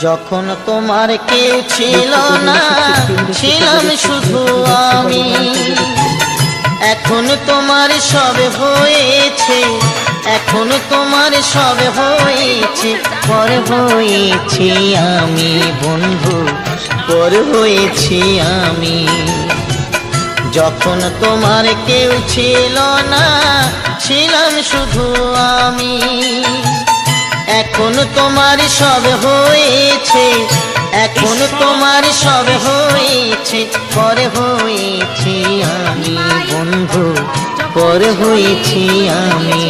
যখন তোমার কেউ ছিল না, ছিলাম শুধু আমি। এখন তোমার সব হয়েছে, এখন তোমার সব হয়েছে, পর হয়েছি আমি বন্ধু, পর হয়েছি আমি। যখন তোমার কেউ ছিল না, ছিলাম শুধু আমি। এখন তোমার সব হয়েছে, এখন তোমার সব হয়েছে, পর হয়েছি আমি বন্ধু, পর হয়েছি আমি।